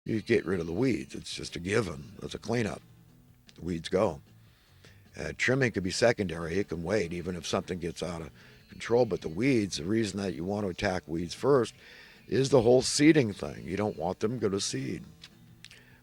You get rid of the weeds. It's just a given. It's a cleanup. The weeds go. Trimming could be secondary. It can wait even if something gets out of control. But the weeds, the reason that you want to attack weeds first is the whole seeding thing. You don't want them to go to seed.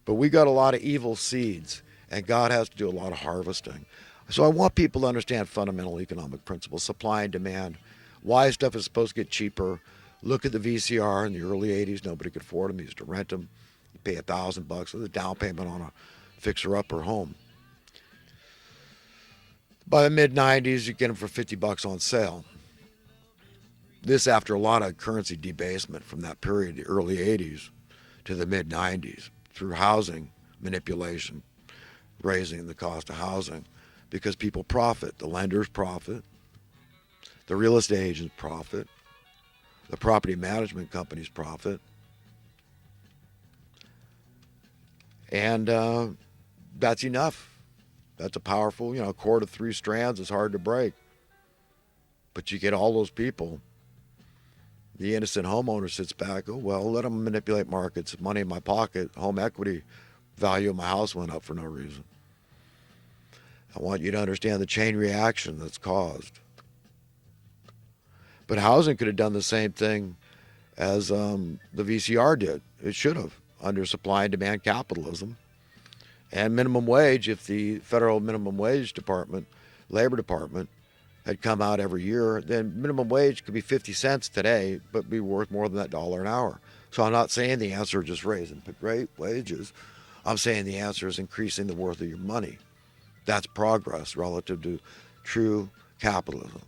But we got a lot of evil seeds, and God has to do a lot of harvesting. So I want people to understand fundamental economic principles, supply and demand, why stuff is supposed to get cheaper. Look at the VCR in the early 80s. Nobody could afford them. You used to rent them. You pay $1,000 with a down payment on a fixer-upper home. By the mid 90s, you get them for $50 on sale. This after a lot of currency debasement from that period, the early 80s to the mid 90s, through housing manipulation, raising the cost of housing because people profit. The lenders profit, the real estate agents profit, the property management companies profit, and that's enough. That's a powerful, cord of three strands is hard to break. But you get all those people. The innocent homeowner sits back, oh, well, let them manipulate markets. Money in my pocket, home equity value of my house went up for no reason. I want you to understand the chain reaction that's caused. But housing could have done the same thing as the VCR did. It should have, under supply and demand capitalism. And minimum wage, if the federal minimum wage department, labor department, had come out every year, then minimum wage could be 50 cents today, but be worth more than that dollar an hour. So I'm not saying the answer is just raising wages. I'm saying the answer is increasing the worth of your money. That's progress relative to true capitalism.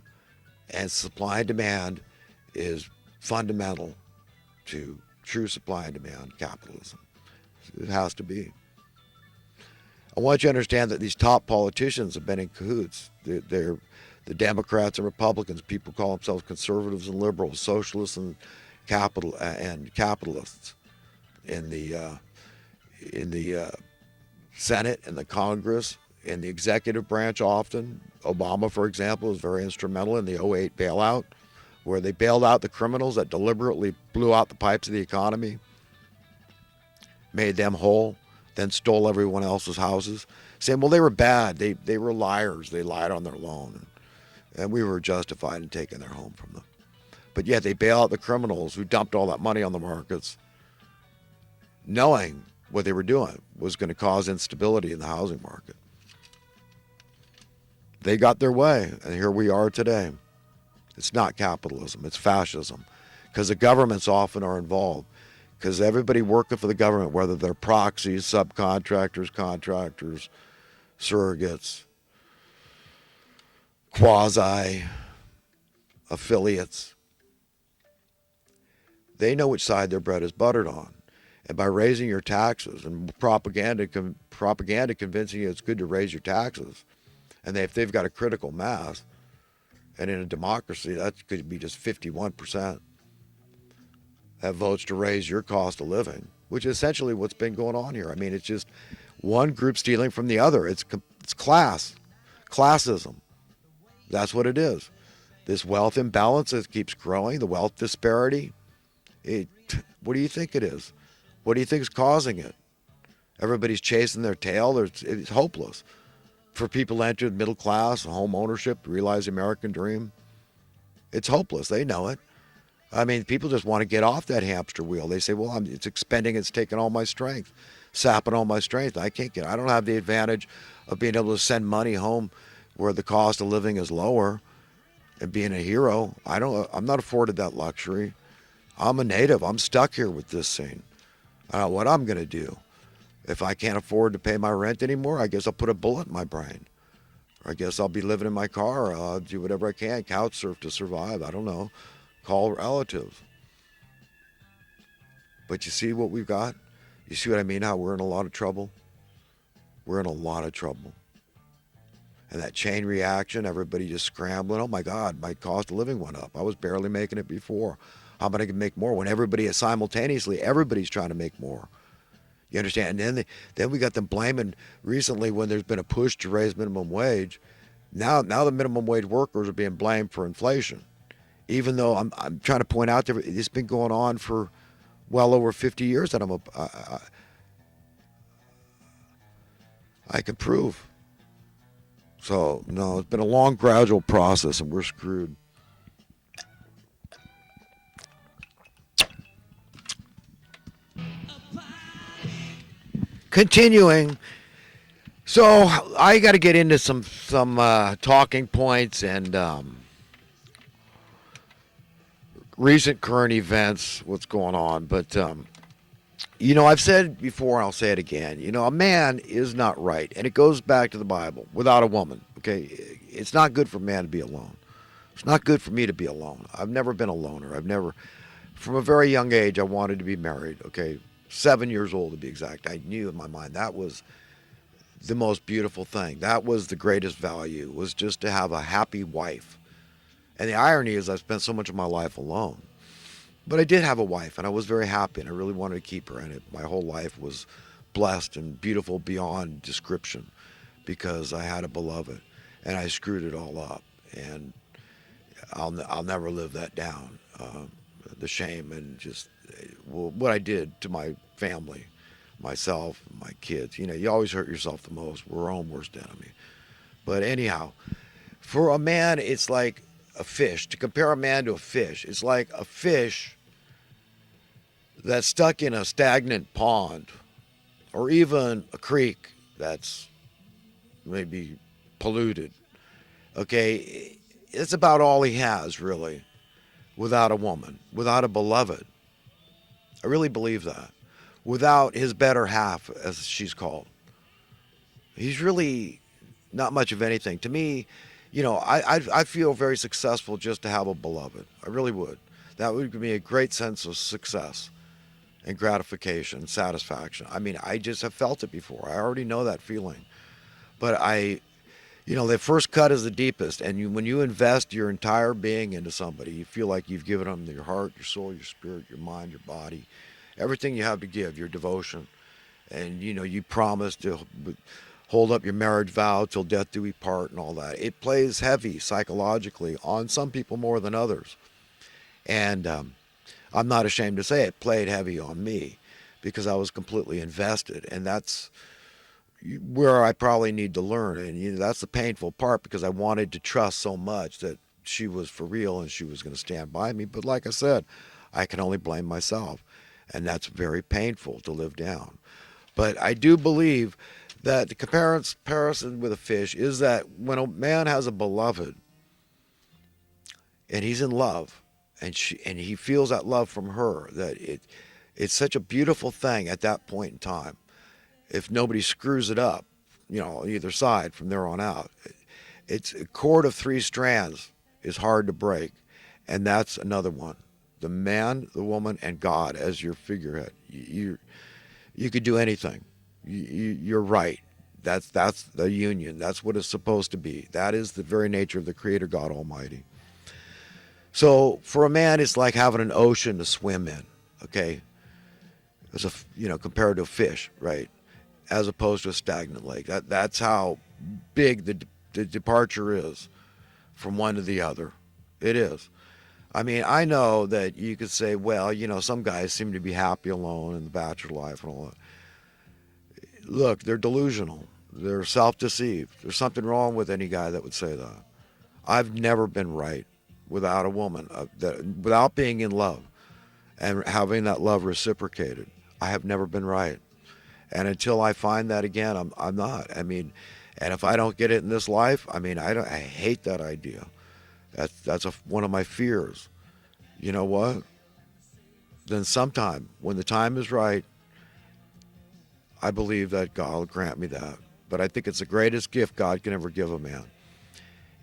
And supply and demand is fundamental to true supply and demand capitalism. It has to be. I want you to understand that these top politicians have been in cahoots. They're the Democrats and Republicans. People call themselves conservatives and liberals, socialists and capitalists in the Senate and the Congress, in the executive branch often. Obama, for example, was very instrumental in the '08 bailout, where they bailed out the criminals that deliberately blew out the pipes of the economy, made them whole, then stole everyone else's houses, saying, well, they were bad. They were liars. They lied on their loan. And we were justified in taking their home from them. But yet they bail out the criminals who dumped all that money on the markets, knowing what they were doing was going to cause instability in the housing market. They got their way, and here we are today. It's not capitalism, it's fascism, because the governments often are involved, because everybody working for the government, whether they're proxies, subcontractors, contractors, surrogates, quasi-affiliates, they know which side their bread is buttered on. And by raising your taxes and propaganda convincing you it's good to raise your taxes, and if they've got a critical mass, and in a democracy, that could be just 51% that votes to raise your cost of living, which is essentially what's been going on here. I mean, it's just one group stealing from the other. It's classism. That's what it is. This wealth imbalance that keeps growing, the wealth disparity. What do you think it is? What do you think is causing it? Everybody's chasing their tail. It's hopeless for people to enter the middle class, home ownership, realize the American dream. It's hopeless. They know it. I mean, people just want to get off that hamster wheel. They say, well, it's expending, it's taking all my strength, sapping all my strength. I don't have the advantage of being able to send money home where the cost of living is lower and being a hero. I'm not afforded that luxury. I'm a native. I'm stuck here with this scene. I don't know what I'm going to do. If I can't afford to pay my rent anymore, I guess I'll put a bullet in my brain. Or I guess I'll be living in my car. I'll do whatever I can, couch surf to survive. I don't know. Call relatives. But you see what we've got? You see what I mean? How we're in a lot of trouble? We're in a lot of trouble. And that chain reaction, everybody just scrambling. Oh my God, my cost of living went up. I was barely making it before. How am I going to make more? When everybody is simultaneously, everybody's trying to make more. You understand? And then we got them blaming recently when there's been a push to raise minimum wage. Now the minimum wage workers are being blamed for inflation. Even though I'm trying to point out that it's been going on for well over 50 years that I can prove. So no, it's been a long, gradual process, and we're screwed. Continuing. So I got to get into some talking points and recent current events, what's going on. But I've said before, and I'll say it again. A man is not right, and it goes back to the Bible. Without a woman, okay, it's not good for a man to be alone. It's not good for me to be alone. I've never been a loner. From a very young age, I wanted to be married. Okay, 7 years old to be exact. I knew in my mind that was the most beautiful thing. That was the greatest value, was just to have a happy wife. And the irony is I spent so much of my life alone. But I did have a wife, and I was very happy, and I really wanted to keep her. And my whole life was blessed and beautiful beyond description because I had a beloved, and I screwed it all up. And I'll never live that down. The shame and just what I did to my family, myself, my kids. You always hurt yourself the most. We're our own worst enemy. But anyhow, for a man, it's like a fish. To compare a man to a fish, it's like a fish that's stuck in a stagnant pond or even a creek that's maybe polluted. Okay, it's about all he has, really, without a woman, without a beloved. I really believe that. Without his better half, as she's called. He's really not much of anything. To me, I feel very successful just to have a beloved. I really would. That would give me a great sense of success and gratification, satisfaction. I mean, I just have felt it before. I already know that feeling. But the first cut is the deepest. And when you invest your entire being into somebody, you feel like you've given them your heart, your soul, your spirit, your mind, your body, everything you have to give, your devotion. And, you promise to hold up your marriage vow till death do we part and all that. It plays heavy psychologically on some people more than others. And I'm not ashamed to say it played heavy on me because I was completely invested. And that's where I probably need to learn. And that's the painful part because I wanted to trust so much that she was for real and she was going to stand by me. But like I said, I can only blame myself. And that's very painful to live down. But I do believe that the comparison with a fish is that when a man has a beloved and he's in love and he feels that love from her, that it's such a beautiful thing at that point in time. If nobody screws it up, on either side from there on out, it's a cord of 3 strands is hard to break. And that's another one. The man, the woman, and God as your figurehead. You could do anything. You're right. That's the union. That's what it's supposed to be. That is the very nature of the Creator God Almighty. So for a man, it's like having an ocean to swim in. Okay, as compared to a fish, right? As opposed to a stagnant lake. That's how big the departure is from one to the other. It is. I mean, I know that you could say, well, some guys seem to be happy alone in the bachelor life and all that. Look, they're delusional. They're self-deceived. There's something wrong with any guy that would say that. I've never been right without a woman, without being in love and having that love reciprocated. I have never been right. And until I find that again, I'm not. I mean, and if I don't get it in this life, I mean, I hate that idea. That's one of my fears. You know what? Then sometime, when the time is right, I believe that God will grant me that. But I think it's the greatest gift God can ever give a man.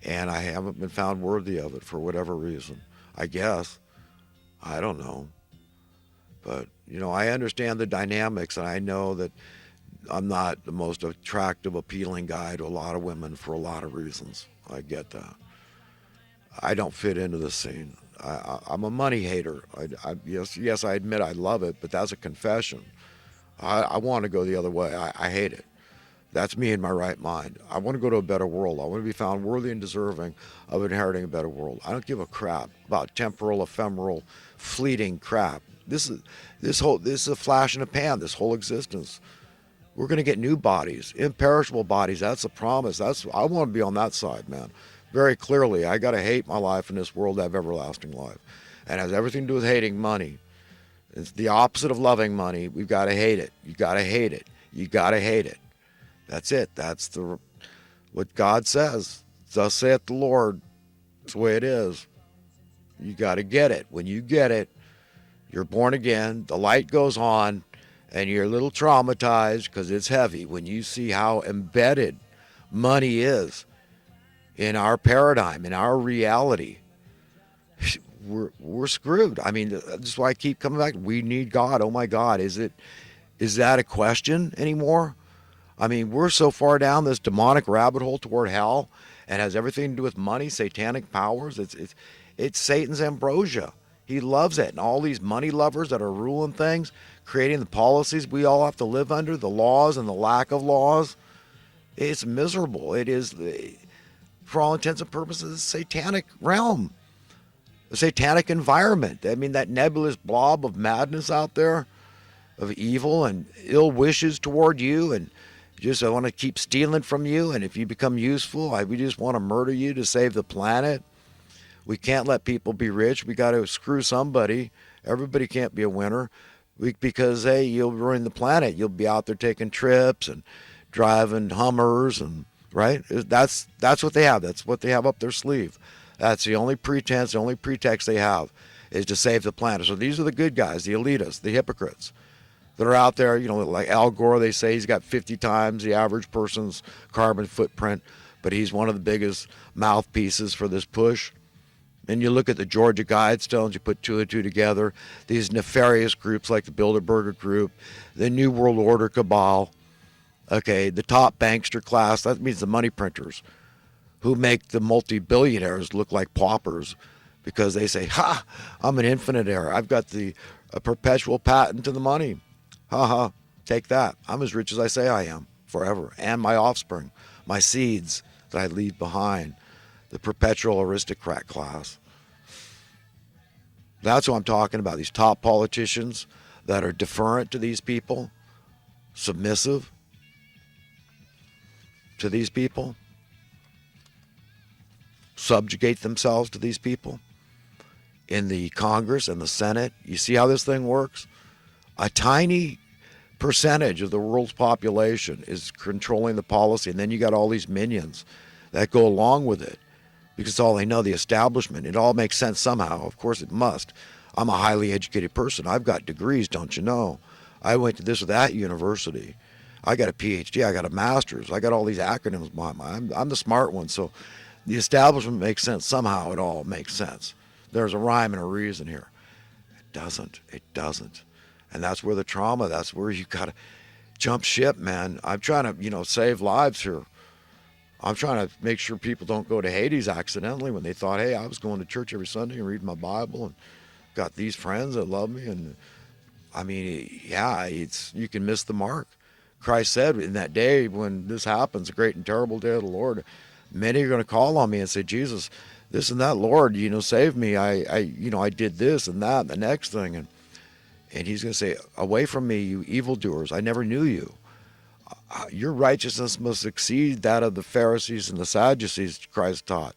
And I haven't been found worthy of it for whatever reason. I guess. I don't know. But, I understand the dynamics, and I know that I'm not the most attractive, appealing guy to a lot of women for a lot of reasons. I get that. I don't fit into the scene. I'm a money hater. Yes, I admit I love it, but that's a confession. I want to go the other way. I hate it. That's me in my right mind. I want to go to a better world. I want to be found worthy and deserving of inheriting a better world. I don't give a crap about temporal, ephemeral, fleeting crap. this is a flash in a pan. This whole existence. We're going to get new bodies, imperishable bodies. That's a promise. I want to be on that side, man. Very clearly, I got to hate my life in this world to have everlasting life, and it has everything to do with hating money. It's the opposite of loving money. We've got to hate it. You got to hate it. You got to hate it. That's it. That's what God says. Thus saith the Lord. It's the way it is. You got to get it. When you get it, you're born again. The light goes on, and you're a little traumatized because it's heavy when you see how embedded money is in our paradigm, in our reality. We're screwed. I mean, that's why I keep coming back. We need God. Oh my God, is that a question anymore? I mean, we're so far down this demonic rabbit hole toward hell, and has everything to do with money, satanic powers. It's Satan's ambrosia. He loves it, and all these money lovers that are ruling things, creating the policies we all have to live under, the laws and the lack of laws. It's miserable. It is, for all intents and purposes, a satanic realm. A satanic environment. I mean, that nebulous blob of madness out there, of evil and ill wishes toward you, and just I want to keep stealing from you, and if you become useful, we just want to murder you to save the planet. We can't let people be rich. We got to screw somebody. Everybody can't be a winner, because hey, you'll ruin the planet. You'll be out there taking trips and driving Hummers, and right. That's what they have. That's what they have up their sleeve. That's the only pretense, the only pretext they have is to save the planet. So these are the good guys, the elitists, the hypocrites that are out there. You know, like Al Gore, they say he's got 50 times the average person's carbon footprint, but he's one of the biggest mouthpieces for this push. And you look at the Georgia Guidestones, you put two and two together, these nefarious groups like the Bilderberger Group, the New World Order cabal, okay, the top bankster class, that means the money printers, who make the multi-billionaires look like paupers because they say, ha, I'm an infinite heir. I've got a perpetual patent to the money. Ha ha, take that. I'm as rich as I say I am forever. And my offspring, my seeds that I leave behind, the perpetual aristocrat class. That's what I'm talking about, these top politicians that are deferent to these people, submissive to these people, subjugate themselves to these people in the Congress and the Senate. You see how this thing works? A tiny percentage of the world's population is controlling the policy, and then you got all these minions that go along with it because all they know, the establishment. It all makes sense somehow. Of course it must. I'm a highly educated person. I've got degrees, don't you know? I went to this or that university. I got a PhD. I got a master's. I got all these acronyms behind me. I'm the smart one. So the establishment makes sense. Somehow it all makes sense. There's a rhyme and a reason here. It doesn't. It doesn't. And that's where the trauma, that's where you got to jump ship, man. I'm trying to, save lives here. I'm trying to make sure people don't go to Hades accidentally when they thought, hey, I was going to church every Sunday and reading my Bible and got these friends that love me. And I mean, yeah, you can miss the mark. Christ said in that day when this happens, a great and terrible day of the Lord, many are going to call on me and say, Jesus, this and that, Lord, save me. I did this and that and the next thing. And he's going to say, away from me, you evildoers. I never knew you. Your righteousness must exceed that of the Pharisees and the Sadducees, Christ taught.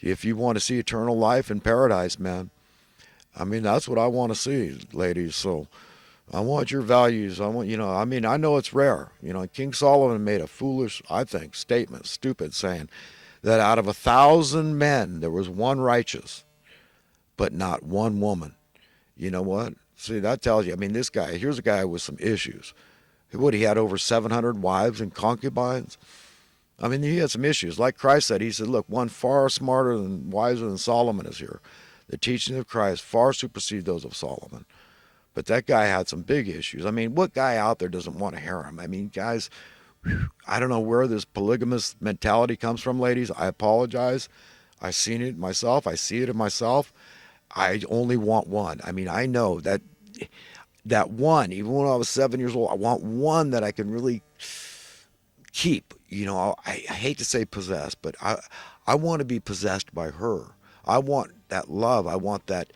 If you want to see eternal life in paradise, man, I mean, that's what I want to see, ladies. So I want your values. I know it's rare. King Solomon made a foolish, I think, statement, stupid, saying that out of 1,000 men, there was one righteous, but not one woman. You know what? See, that tells you, here's a guy with some issues. He had over 700 wives and concubines. He had some issues. Like Christ said, he said, look, one far smarter and wiser than Solomon is here. The teachings of Christ far supersede those of Solomon. But that guy had some big issues. What guy out there doesn't want a harem? Guys, I don't know where this polygamous mentality comes from, ladies. I apologize. I've seen it myself. I see it in myself. I only want one. I know that one, even when I was 7 years old, I want one that I can really keep. I hate to say possess, but I want to be possessed by her. I want that love. I want that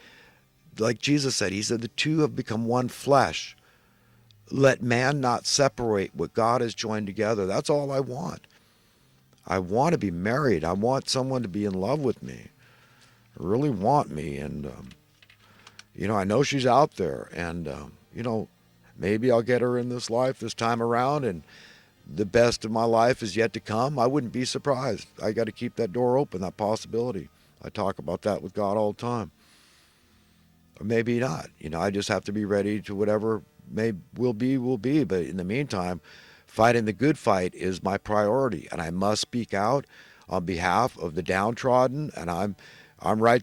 like Jesus said, he said, the two have become one flesh. Let man not separate what God has joined together. That's all I want. I want to be married. I want someone to be in love with me. I really want me. And, I know she's out there. And, maybe I'll get her in this life this time around. And the best of my life is yet to come. I wouldn't be surprised. I got to keep that door open, that possibility. I talk about that with God all the time. Or maybe not. I just have to be ready to whatever will be. But in the meantime, fighting the good fight is my priority, and I must speak out on behalf of the downtrodden. And I'm right there